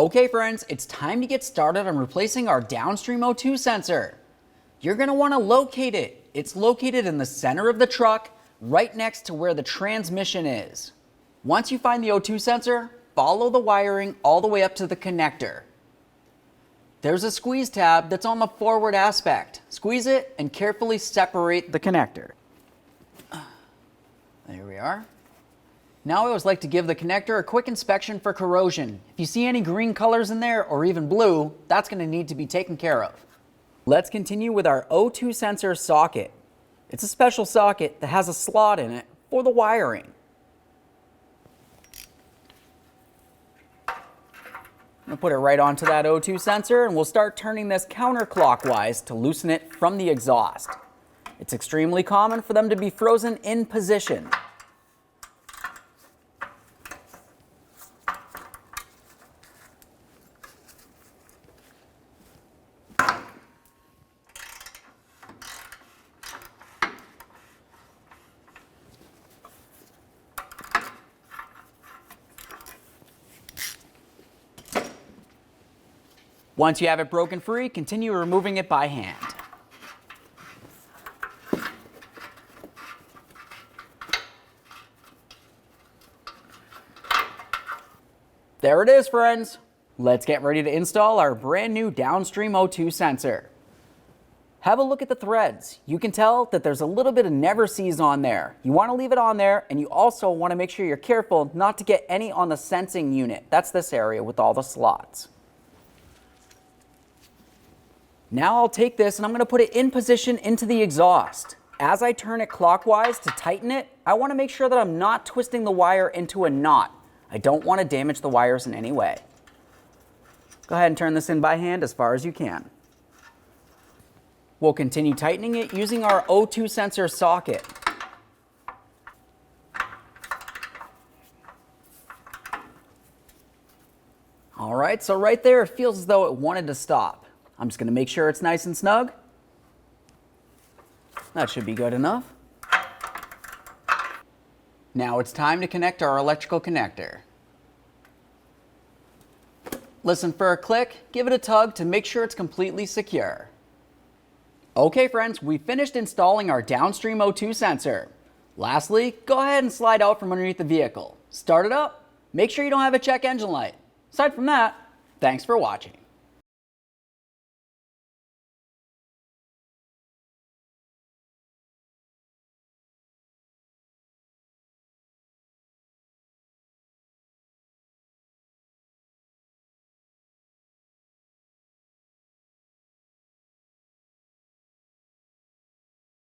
Okay friends, it's time to get started on replacing our downstream O2 sensor. You're going to want to locate it. It's located in the center of the truck, right next to where the transmission is. Once you find the O2 sensor, follow the wiring all the way up to the connector. There's a squeeze tab that's on the forward aspect. Squeeze it and carefully separate the connector. There we are. Now I always like to give the connector a quick inspection for corrosion. If you see any green colors in there or even blue, that's going to need to be taken care of. Let's continue with our O2 sensor socket. It's a special socket that has a slot in it for the wiring. I'm going to put it right onto that O2 sensor and we'll start turning this counterclockwise to loosen it from the exhaust. It's extremely common for them to be frozen in position. Once you have it broken free, continue removing it by hand. There it is, friends. Let's get ready to install our brand new Downstream O2 sensor. Have a look at the threads. You can tell that there's a little bit of never sees on there. You want to leave it on there, and you also want to make sure you're careful not to get any on the sensing unit. That's this area with all the slots. Now I'll take this and I'm going to put it in position into the exhaust. As I turn it clockwise to tighten it, I want to make sure that I'm not twisting the wire into a knot. I don't want to damage the wires in any way. Go ahead and turn this in by hand as far as you can. We'll continue tightening it using our O2 sensor socket. All right, so right there it feels as though it wanted to stop. I'm just going to make sure it's nice and snug. That should be good enough. Now it's time to connect our electrical connector. Listen for a click, give it a tug to make sure it's completely secure. Okay friends, we finished installing our Downstream O2 sensor. Lastly, go ahead and slide out from underneath the vehicle. Start it up, make sure you don't have a check engine light. Aside from that, thanks for watching.